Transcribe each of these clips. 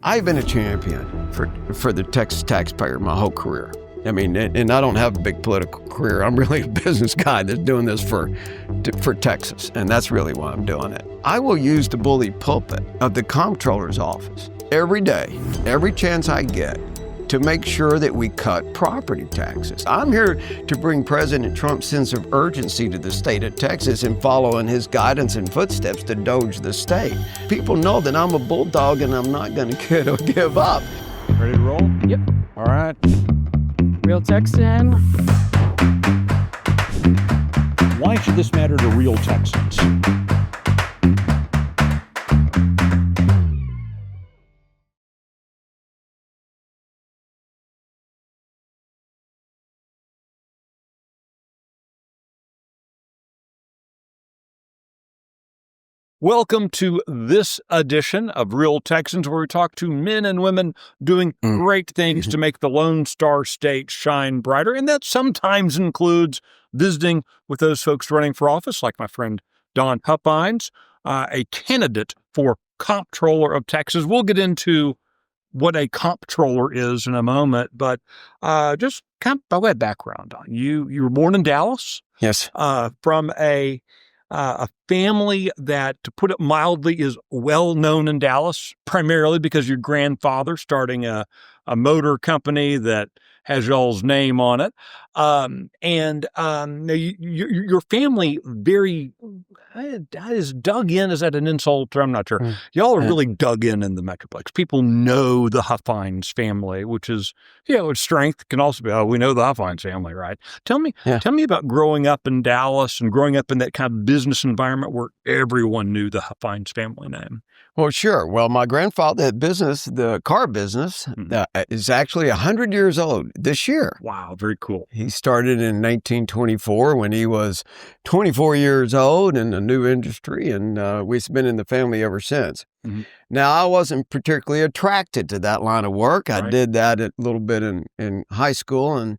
I've been a champion for the Texas taxpayer my whole career. I mean, and I don't have a big political career. I'm really a business guy that's doing this for Texas, and that's really why I'm doing it. I will use the bully pulpit of the comptroller's office every day, every chance I get, to make sure that we cut property taxes. I'm here to bring President Trump's sense of urgency to the state of Texas and follow in his guidance and footsteps to DOGE the state. People know that I'm a bulldog and I'm not gonna give up. Ready to roll? Yep. All right. Real Texan. Why should this matter to real Texans? Welcome to this edition of Real Texans, where we talk to men and women doing great things to make the Lone Star State shine brighter. And that sometimes includes visiting with those folks running for office, like my friend Don Huffines, a candidate for comptroller of Texas. We'll get into what a comptroller is in a moment, but just kind of by way of background, Don, you were born in Dallas. Yes. From a family that, to put it mildly, is well known in Dallas, primarily because your grandfather starting a motor company that has y'all's name on it. Your family very is dug in. Is that an insult? I'm not sure. Y'all are really dug in the Metroplex. People know the Huffines family, which is, its strength can also be, we know the Huffines family, right? Tell me about growing up in Dallas and growing up in that kind of business environment where everyone knew the Huffines family name. Well, sure. Well, my grandfather had business, the car business, is actually 100 years old this year. Wow, very cool. He started in 1924 when he was 24 years old in a new industry, and we've been in the family ever since. Mm-hmm. Now, I wasn't particularly attracted to that line of work. Right. I did that a little bit in high school and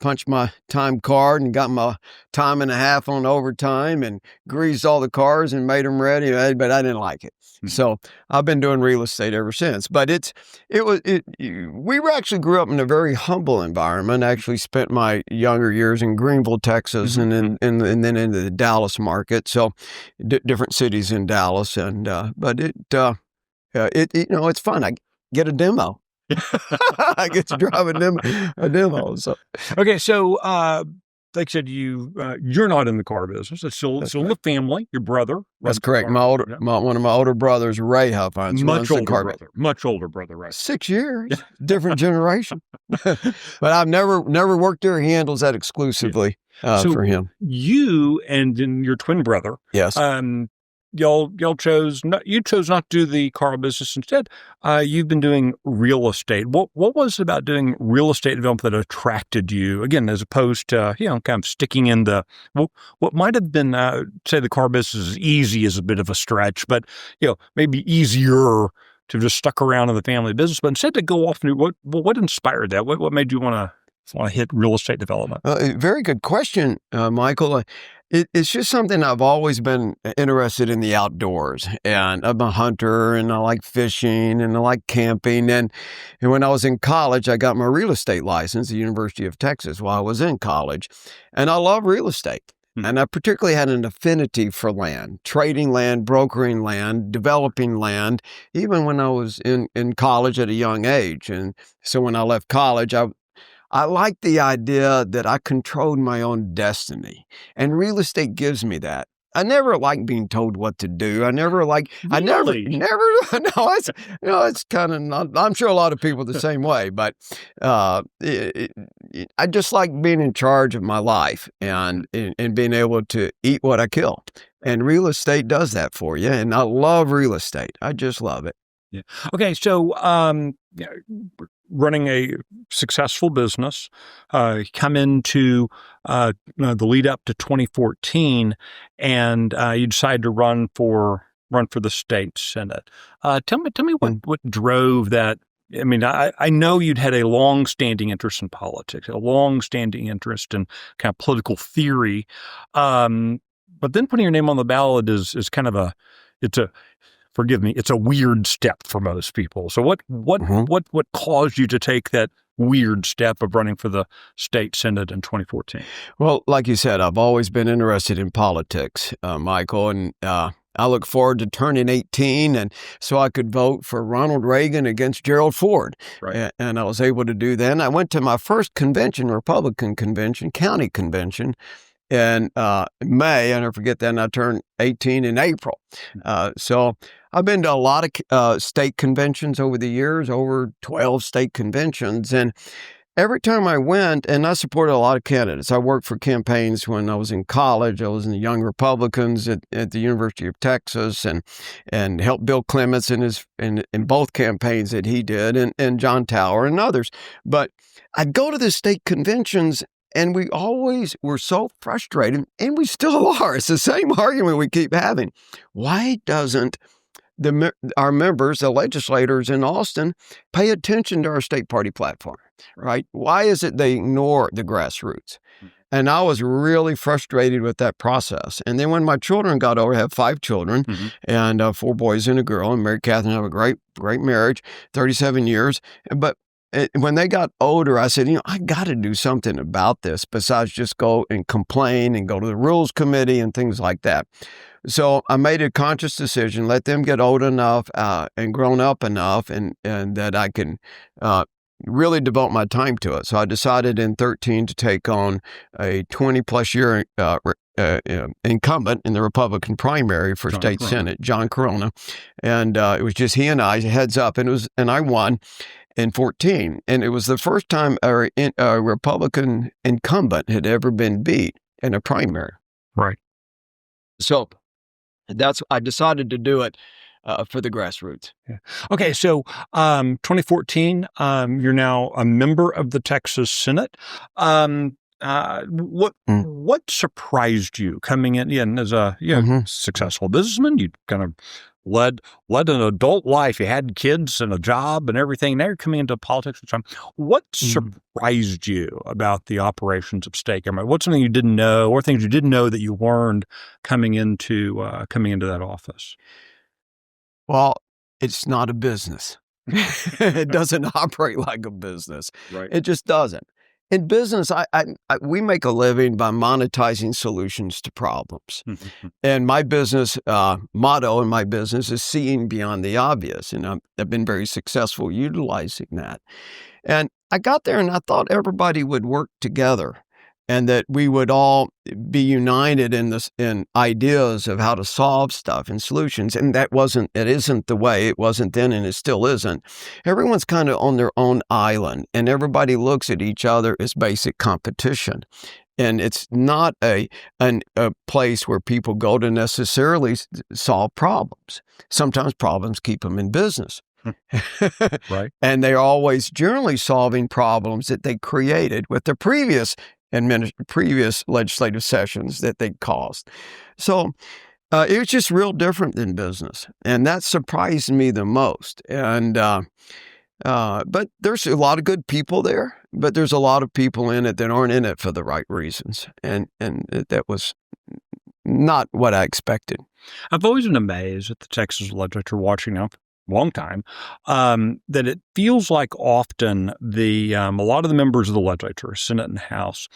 punched my time card and got my time and a half on overtime and greased all the cars and made them ready, but I didn't like it. Mm-hmm. So I've been doing real estate ever since. But we actually grew up in a very humble environment. I actually spent my younger years in Greenville, Texas, and then into the Dallas market. So different cities in Dallas, but it's fun. I get a demo. I get to drive a demo. So. Okay, so like I said, you're not in the car business. It's still the family. Your brother. That's correct. One of my older brothers, Ray Huffines, much older brother, right? 6 years, different generation. But I've never worked there. He handles that exclusively for him. You and your twin brother, yes. Y'all chose not to do the car business. Instead, you've been doing real estate. What was it about doing real estate development that attracted you, again, as opposed to, kind of sticking in what might have been, say the car business is easy is a bit of a stretch, but, maybe easier to just stuck around in the family business, but instead to go off and do what inspired that? What made you want to hit real estate development? Very good question, Michael. It's just something I've always been interested in, the outdoors, and I'm a hunter, and I like fishing, and I like camping, and when I was in college, I got my real estate license at the University of Texas while I was in college, and I love real estate. And I particularly had an affinity for land, trading land, brokering land, developing land, even when I was in college at a young age. And so when I left college, I like the idea that I controlled my own destiny, and real estate gives me that. I never like being told what to do. No, it's kind of not, I'm sure a lot of people the same way, but I just like being in charge of my life and being able to eat what I kill. And real estate does that for you. And I love real estate. I just love it. Yeah. Okay. So, running a successful business, come into the lead up to 2014, and you decided to run for the state senate. Tell me what drove that. I mean, I know you'd had a long-standing interest in politics, a long-standing interest in kind of political theory, but then putting your name on the ballot is kind of forgive me, it's a weird step for most people. So what caused you to take that weird step of running for the state Senate in 2014? Well, like you said, I've always been interested in politics, Michael, and I look forward to turning 18, and so I could vote for Ronald Reagan against Gerald Ford. Right. And I was able to do that. And I went to my first convention, Republican convention, county convention, in May. I never forget that. And I turned 18 in April. So I've been to a lot of state conventions over the years, over 12 state conventions. And every time I went, and I supported a lot of candidates. I worked for campaigns when I was in college. I was in the Young Republicans at the University of Texas, and helped Bill Clements in both campaigns that he did, and John Tower and others. But I'd go to the state conventions, and we always were so frustrated, and we still are. It's the same argument we keep having. Why doesn't our members, the legislators in Austin, pay attention to our state party platform, right? Why is it they ignore the grassroots? And I was really frustrated with that process. And then when my children got older, I have 5 children, and 4 boys and a girl, and married Catherine, have a great marriage, 37 years. But when they got older, I said, I got to do something about this besides just go and complain and go to the Rules Committee and things like that. So I made a conscious decision, let them get old enough and grown up enough, and that I can really devote my time to it. So I decided in 2013 to take on a 20-plus year incumbent in the Republican primary for State Senate, John Corona. And it was just he and I, heads up, and I won in 2014. And it was the first time a Republican incumbent had ever been beat in a primary. Right. So I decided to do it for the grassroots. Yeah. Okay, so 2014, you're now a member of the Texas Senate. What surprised you coming in as a successful businessman? You kind of led an adult life. You had kids and a job and everything. Now you're coming into politics. What surprised you about the operations of state government? What's something you didn't know, or things you didn't know that you learned coming into that office? Well, it's not a business. It doesn't operate like a business. Right. It just doesn't. In business, we make a living by monetizing solutions to problems. And my business motto in my business is seeing beyond the obvious. And I've been very successful utilizing that. And I got there and I thought everybody would work together, and that we would all be united in ideas of how to solve stuff and solutions. And it isn't the way. It wasn't then, and it still isn't. Everyone's kind of on their own island, and everybody looks at each other as basic competition. And it's not a place where people go to necessarily solve problems. Sometimes problems keep them in business. Right. And they're always generally solving problems that they created with the previous legislative sessions that they caused. So it was just real different than business. And that surprised me the most. And but there's a lot of good people there, but there's a lot of people in it that aren't in it for the right reasons. And that was not what I expected. I've always been amazed at the Texas legislature, watching now long time, that it feels like often a lot of the members of the legislature, Senate and House,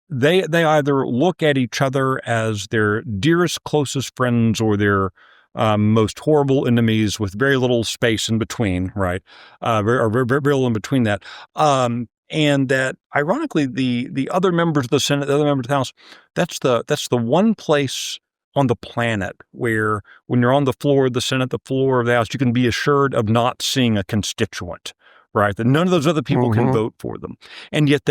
they either look at each other as their dearest, closest friends, or their most horrible enemies, with very little space in between, right? Very little in between that. And that, ironically, the other members of the Senate, the other members of the House, that's the one place on the planet where, when you're on the floor of the Senate, the floor of the House, you can be assured of not seeing a constituent, right? That none of those other people can vote for them. And yet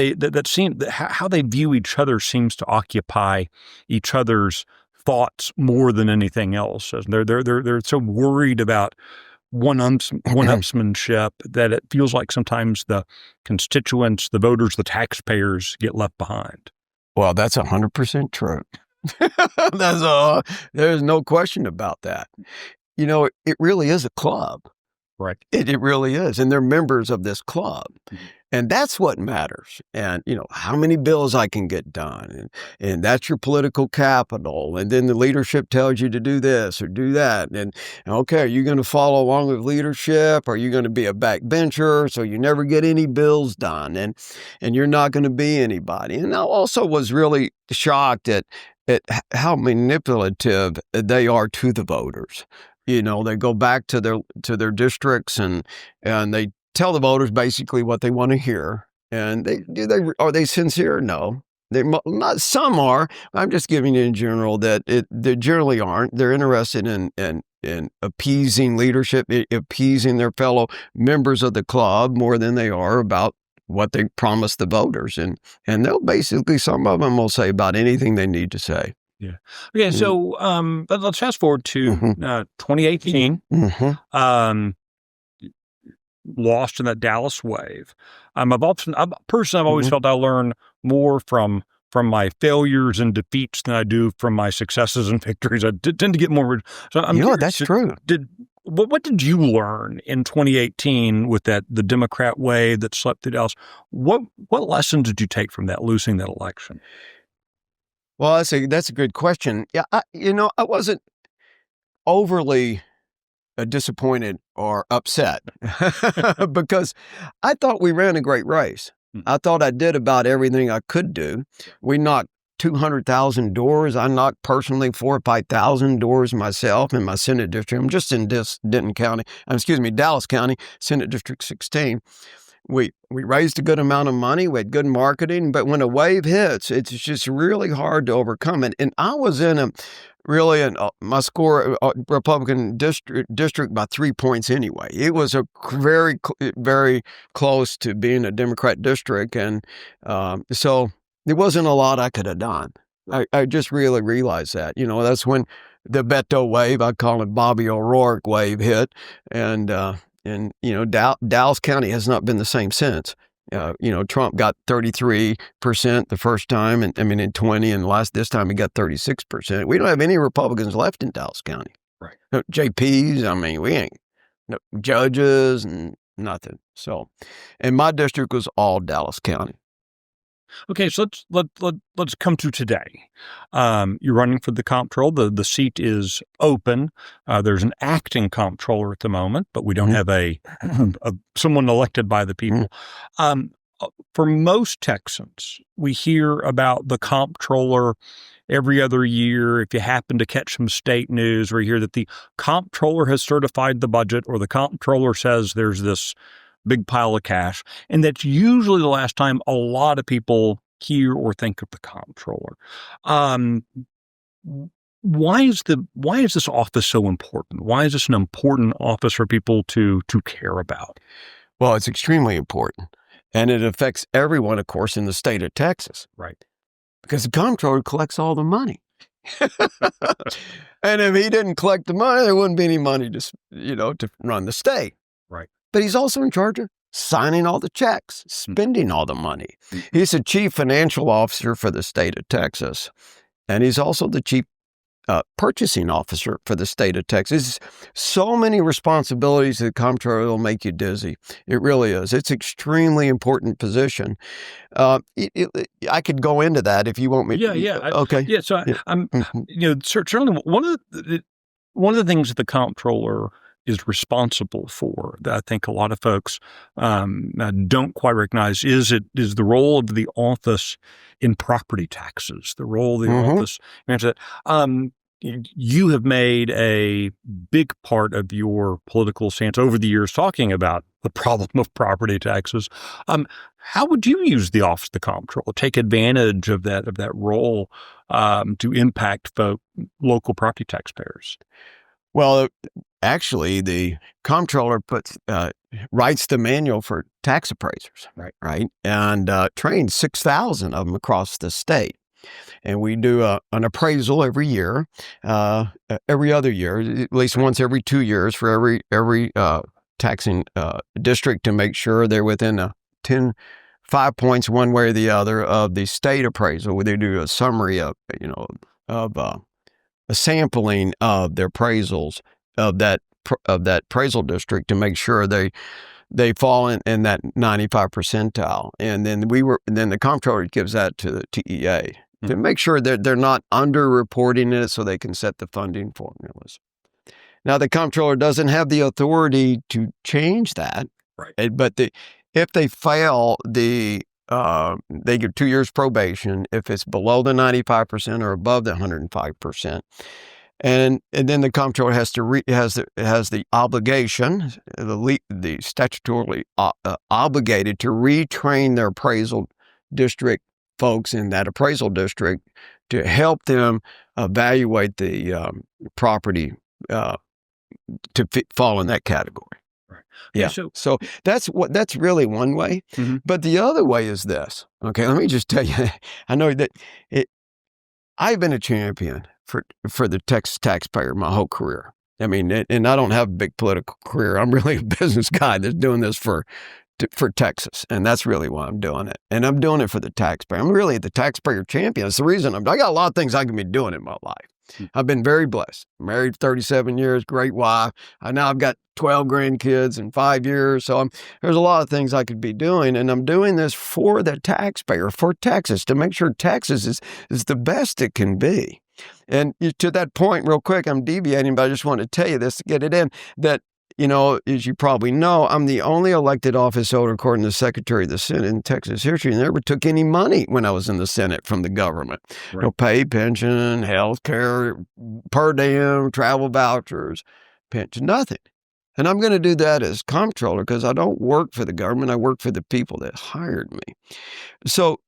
how they view each other seems to occupy each other's thoughts more than anything else. They're so worried about one-upsmanship that it feels like sometimes the constituents, the voters, the taxpayers get left behind. Well, that's 100% true. There's no question about that. It really is a club. Right. It really is. And they're members of this club. And that's what matters. And, how many bills I can get done. And that's your political capital. And then the leadership tells you to do this or do that. And okay, are you going to follow along with leadership? Are you going to be a backbencher so you never get any bills done? And you're not going to be anybody. And I also was really shocked at how manipulative they are to the voters. They go back to their districts and they tell the voters basically what they want to hear. And are they sincere? No. Not some are. I'm just giving you in general that they generally aren't. They're interested in appeasing leadership, appeasing their fellow members of the club more than they are about what they promised the voters. And they'll basically, some of them will say about anything they need to say. Yeah. Okay. So let's fast forward to 2018. Lost in that Dallas wave. I've always felt I learn more from my failures and defeats than I do from my successes and victories. I tend to get more. So I'm curious, that's true. What did you learn in 2018 with the Democrat wave that swept through Dallas? What lessons did you take from that, losing that election? Well, that's a good question. Yeah, I wasn't overly disappointed or upset because I thought we ran a great race. I thought I did about everything I could do. We knocked 200,000 doors. I knocked personally 4,000 or 5,000 doors myself in my Senate district. I'm just in Dallas County, Senate District 16. We raised a good amount of money. We had good marketing, but when a wave hits, it's just really hard to overcome it. And I was in my score Republican district by 3 points anyway. It was a very, very close to being a Democrat district, and so there wasn't a lot I could have done. I just really realized that. That's when the Beto wave, I call it Bobby O'Rourke wave, hit, and Dallas County has not been the same since. Trump got 33% the first time, and in 20, and this time he got 36%. We don't have any Republicans left in Dallas County. Right. No JPs. We ain't no judges and nothing. So, and my district was all Dallas County. Okay, so let's come to today. You're running for the comptroller. The seat is open. There's an acting comptroller at the moment, but we don't have someone elected by the people. For most Texans, we hear about the comptroller every other year. If you happen to catch some state news, we hear that the comptroller has certified the budget, or the comptroller says there's this big pile of cash. And that's usually the last time a lot of people hear or think of the comptroller. Why is this office so important? Why is this an important office for people to care about? Well, it's extremely important. And it affects everyone, of course, in the state of Texas. Right. Because the comptroller collects all the money. And if he didn't collect the money, there wouldn't be any money to run the state. Right. But he's also in charge of signing all the checks, spending all the money. He's the chief financial officer for the state of Texas. And he's also the chief purchasing officer for the state of Texas. So many responsibilities that the comptroller will make you dizzy. It really is. It's extremely important position. I could go into that if you want me. Yeah. Okay. Yeah. So I'm, certainly one of the things that the comptroller is responsible for that I think a lot of folks don't quite recognize is the role of the office in property taxes, the role of the office. You have made a big part of your political stance over the years talking about the problem of property taxes. How would you use the office of the comptroller, take advantage of that role to impact local property taxpayers? Well, actually, the comptroller writes the manual for tax appraisers, right, and trains 6,000 of them across the state. And we do an appraisal every year, every other year, at least once every 2 years for every taxing district to make sure they're within 5 points one way or the other of the state appraisal, where they do a summary of a sampling of their appraisals of that of that appraisal district to make sure they fall in that 95 percentile. And then the comptroller gives that to the TEA to make sure that they're not underreporting it so they can set the funding formulas. Now, the comptroller doesn't have the authority to change that, right? But if they fail, they get 2 years probation if it's below the 95% or above the 105%. And then the comptroller has the obligation, the statutorily obligated to retrain their appraisal district folks in that appraisal district to help them evaluate the property to fall in that category. Right. Yeah. So that's really one way. Mm-hmm. But the other way is this. Okay, let me just tell you. I know that I've been a champion for the Texas taxpayer my whole career. I mean, and I don't have a big political career. I'm really a business guy that's doing this for Texas, and that's really why I'm doing it. And I'm doing it for the taxpayer. I'm really the taxpayer champion. It's the reason I got a lot of things I can be doing in my life. I've been very blessed. Married 37 years, great wife. Now I've got 12 grandkids in 5 years. So there's a lot of things I could be doing. And I'm doing this for the taxpayer, for Texas, to make sure Texas is the best it can be. And to that point, real quick, I'm deviating, but I just want to tell you this to get it in, that, as you probably know, I'm the only elected office holder, according to the Secretary of the Senate in Texas history, and never took any money when I was in the Senate from the government. Right. Pay, pension, health care, per diem, travel vouchers, pension, nothing. And I'm going to do that as comptroller because I don't work for the government. I work for the people that hired me. So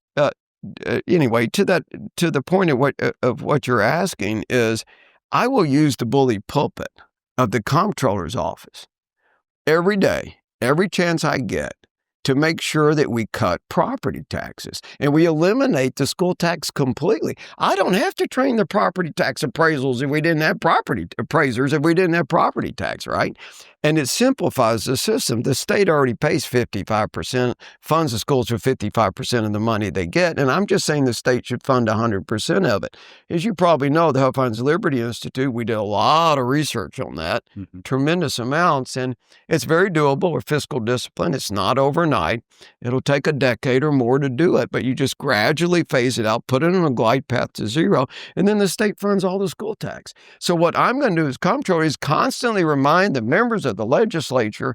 anyway, to the point of what you're asking is, I will use the bully pulpit of the comptroller's office every day, every chance I get, to make sure that we cut property taxes and we eliminate the school tax completely. I don't have to train the property tax appraisals if we didn't have property appraisers, if we didn't have property tax, right? And it simplifies the system. The state already pays 55%, funds the schools with 55% of the money they get. And I'm just saying the state should fund 100% of it. As you probably know, the Huffines Liberty Institute, we did a lot of research on that, tremendous amounts. And it's very doable with fiscal discipline. It's not overnight. It'll take a decade or more to do it, but you just gradually phase it out, put it on a glide path to zero, and then the state funds all the school tax. So what I'm going to do as comptroller is constantly remind the members of the legislature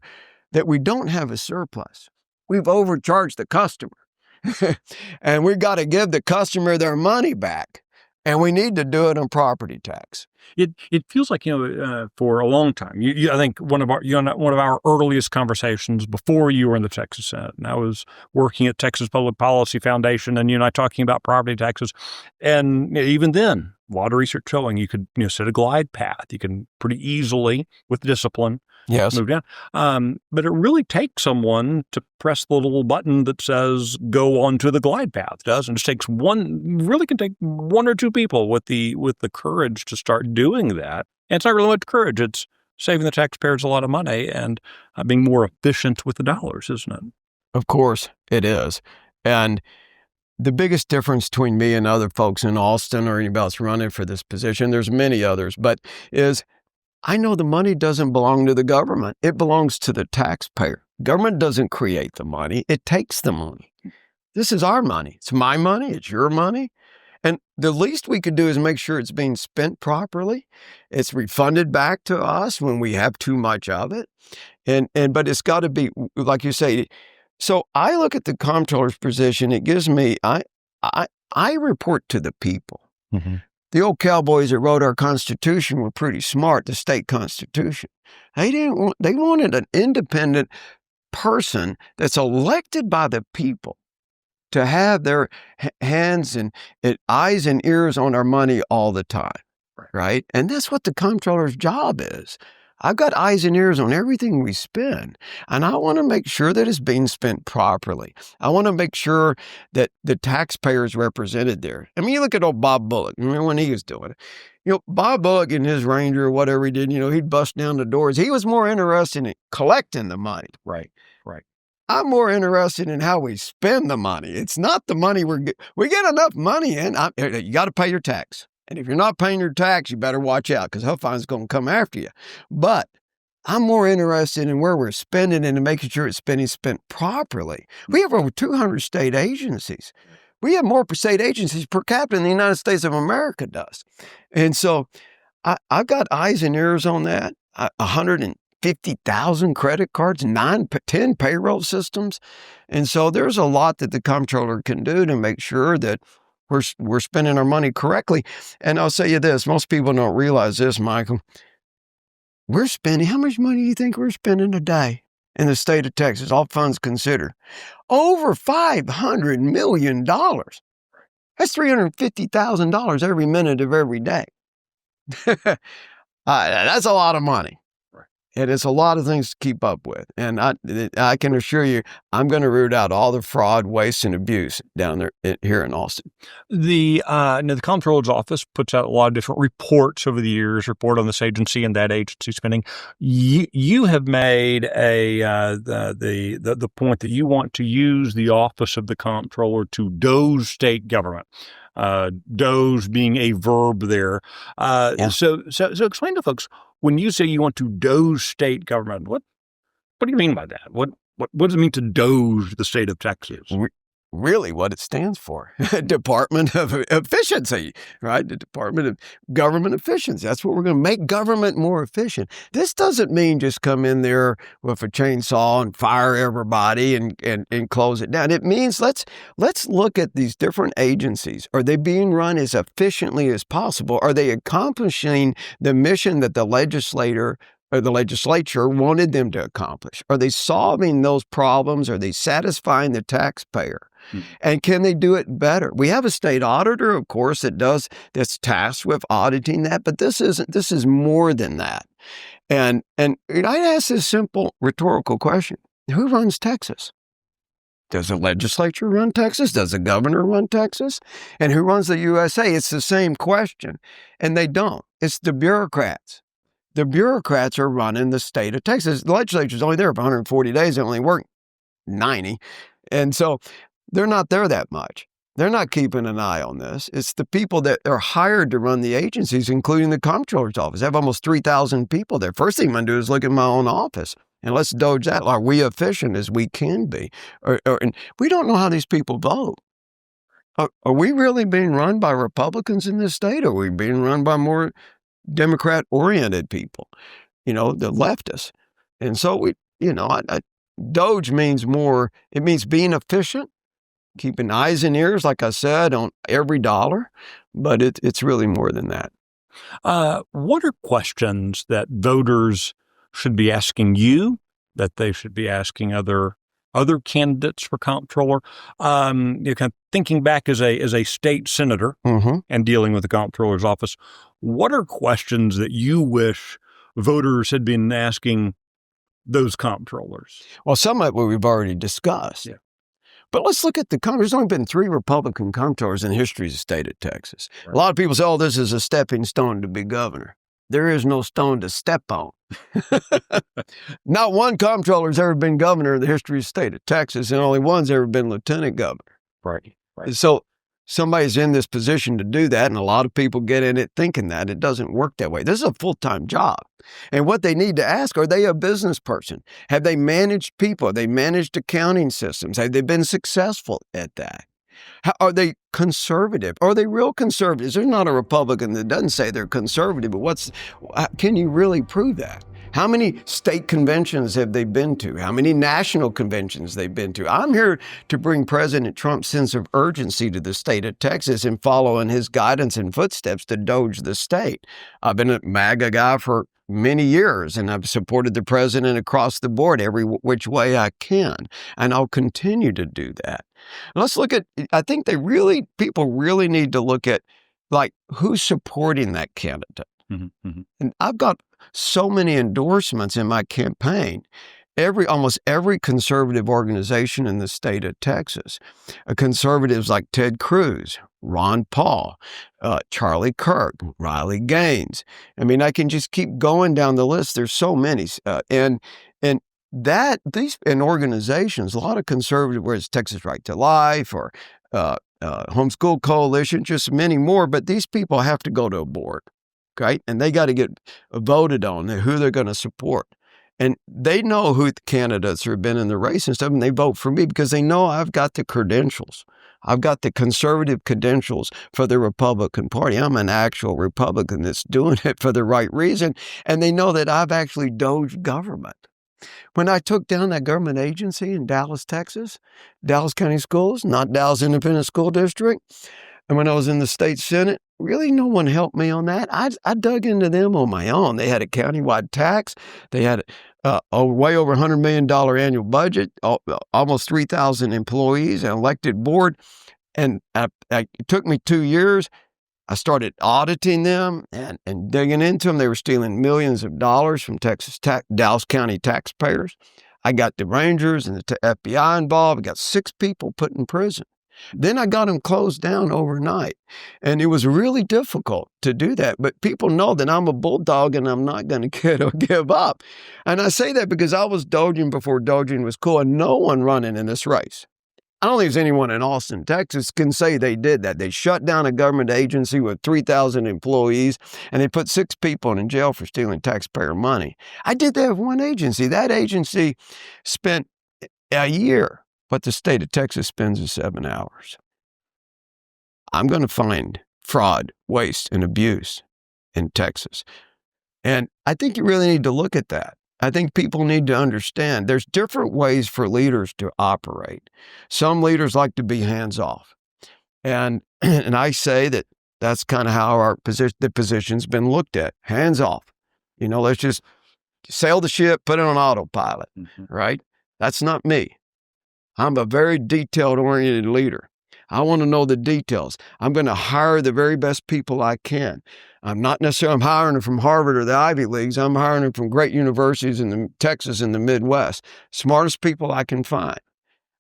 that we don't have a surplus. We've overcharged the customer. And we've got to give the customer their money back. And we need to do it on property tax. It feels like, for a long time, I think one of our earliest conversations before you were in the Texas Senate, and I was working at Texas Public Policy Foundation, and you and I talking about property taxes. And even then, a lot of research showing you could set a glide path. You can pretty easily, with discipline, move down. But it really takes someone to press the little button that says go onto the glide path. It does. And it takes really can take one or two people with the courage to start doing that. And it's not really much courage. It's saving the taxpayers a lot of money and being more efficient with the dollars, isn't it? Of course it is. And the biggest difference between me and other folks in Austin or anybody else running for this position, there's many others, but is I know the money doesn't belong to the government. It belongs to the taxpayer. Government doesn't create the money. It takes the money. This is our money. It's my money. It's your money. And the least we could do is make sure it's being spent properly. It's refunded back to us when we have too much of it. But it's got to be, like you say. So I look at the comptroller's position. It gives me, I report to the people. Mm-hmm. The old cowboys that wrote our Constitution were pretty smart, the state Constitution. They wanted an independent person that's elected by the people to have their hands and eyes and ears on our money all the time, right? And that's what the comptroller's job is. I've got eyes and ears on everything we spend, and I want to make sure that it's being spent properly. I want to make sure that the taxpayer is represented there. I mean, you look at old Bob Bullock, remember when he was doing it. Bob Bullock in his Ranger or whatever he did, he'd bust down the doors. He was more interested in collecting the money. Right. I'm more interested in how we spend the money. It's not the money we get enough money in. You got to pay your tax. And if you're not paying your tax, you better watch out because Huffines is going to come after you. But I'm more interested in where we're spending and in making sure it's spent properly. We have over 200 state agencies. We have more state agencies per capita than the United States of America does. And so I've got eyes and ears on that. 150,000 credit cards, 10 payroll systems. And so there's a lot that the comptroller can do to make sure that we're spending our money correctly. And I'll say you this, most people don't realize this, Michael. We're spending, how much money do you think we're spending a day in the state of Texas, all funds considered? Over $500 million. That's $350,000 every minute of every day. That's a lot of money. And it's a lot of things to keep up with. And I can assure you, I'm going to root out all the fraud, waste, and abuse down there here in Austin. The comptroller's office puts out a lot of different reports over the years, report on this agency and that agency spending. You have made the point that you want to use the office of the comptroller to doge state government. Doge being a verb there. Yeah. So explain to folks, when you say you want to doge state government, what do you mean by that? What does it mean to doge the state of Texas? Really what it stands for. Department of Efficiency, right? The Department of Government Efficiency. That's what we're going to make government more efficient. This doesn't mean just come in there with a chainsaw and fire everybody and close it down. It means let's look at these different agencies. Are they being run as efficiently as possible? Are they accomplishing the mission that the legislature wanted them to accomplish? Are they solving those problems? Are they satisfying the taxpayer? And can they do it better? We have a state auditor, of course, that's tasked with auditing that, but this is more than that. And I'd ask this simple rhetorical question. Who runs Texas? Does the legislature run Texas? Does the governor run Texas? And who runs the USA? It's the same question. And they don't. It's the bureaucrats. The bureaucrats are running the state of Texas. The legislature's only there for 140 days. They only work 90. And so they're not there that much. They're not keeping an eye on this. It's the people that are hired to run the agencies, including the comptroller's office. I have almost 3,000 people there. First thing I'm going to do is look at my own office. And let's doge that. Are we efficient as we can be? And we don't know how these people vote. Are we really being run by Republicans in this state? Or are we being run by more Democrat-oriented people, the leftists? And so DOGE means more. It means being efficient, keeping eyes and ears, like I said, on every dollar, but it's really more than that. What are questions that voters should be asking you, that they should be asking other candidates for comptroller? Kind of thinking back as a state senator and dealing with the comptroller's office, what are questions that you wish voters had been asking those comptrollers? Well, some of what we've already discussed. Yeah. But let's look at there's only been 3 Republican comptrollers in the history of the state of Texas. Right. A lot of people say, oh, this is a stepping stone to be governor. There is no stone to step on. Not one comptroller has ever been governor in the history of the state of Texas, and only one's ever been lieutenant governor. Right. So somebody's in this position to do that, and a lot of people get in it thinking that. It doesn't work that way. This is a full-time job. And what they need to ask, are they a business person? Have they managed people? Have they managed accounting systems? Have they been successful at that? Are they conservative? Are they real conservatives? There's not a Republican that doesn't say they're conservative, but can you really prove that? How many state conventions have they been to? How many national conventions they've been to? I'm here to bring President Trump's sense of urgency to the state of Texas and follow in his guidance and footsteps to doge the state. I've been a MAGA guy for many years, and I've supported the president across the board every which way I can, and I'll continue to do that. Let's look at, I think people really need to look at, like, who's supporting that candidate. And I've got so many endorsements in my campaign. Almost every conservative organization in the state of Texas, conservatives like Ted Cruz, Ron Paul, Charlie Kirk, Riley Gaines. I mean, I can just keep going down the list. There's so many, and organizations, a lot of conservative, whether it's Texas Right to Life or Homeschool Coalition, just many more. But these people have to go to a board, okay, and they got to get voted on who they're going to support. And they know who the candidates have been in the race and stuff, and they vote for me because they know I've got the credentials. I've got the conservative credentials for the Republican Party. I'm an actual Republican that's doing it for the right reason. And they know that I've actually DOGE government. When I took down that government agency in Dallas, Texas, Dallas County Schools, not Dallas Independent School District, and when I was in the state Senate, really no one helped me on that. I dug into them on my own. They had a countywide tax. They had a way over $100 million annual budget, almost 3,000 employees, an elected board. And it took me 2 years. I started auditing them and digging into them. They were stealing millions of dollars from Dallas County taxpayers. I got the Rangers and the FBI involved. I got 6 people put in prison. Then I got them closed down overnight. And it was really difficult to do that. But people know that I'm a bulldog and I'm not going to give up. And I say that because I was doging before doging was cool, and no one running in this race. I don't think there's anyone in Austin, Texas can say they did that. They shut down a government agency with 3,000 employees, and they put 6 people in jail for stealing taxpayer money. I did that with one agency. That agency spent a year what the state of Texas spends in 7 hours. I'm going to find fraud, waste, and abuse in Texas. And I think you really need to look at that. I think people need to understand there's different ways for leaders to operate. Some leaders like to be hands-off. And I say that that's kind of how the position's been looked at, hands-off. Let's just sail the ship, put it on autopilot, right? That's not me. I'm a very detailed-oriented leader. I want to know the details. I'm going to hire the very best people I can. I'm not necessarily hiring them from Harvard or the Ivy Leagues. I'm hiring them from great universities in Texas and the Midwest. Smartest people I can find.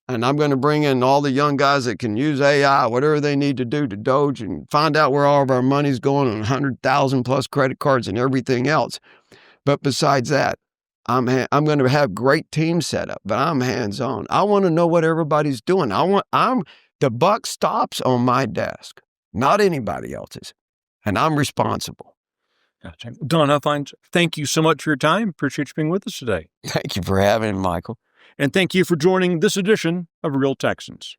And I'm going to bring in all the young guys that can use AI, whatever they need to do to DOGE, and find out where all of our money's going on 100,000 plus credit cards and everything else. But besides that, I'm going to have great teams set up, but I'm hands-on. I want to know what everybody's doing. The buck stops on my desk, not anybody else's, and I'm responsible. Gotcha. Don Huffines, thank you so much for your time. Appreciate you being with us today. Thank you for having me, Michael. And thank you for joining this edition of Real Texans.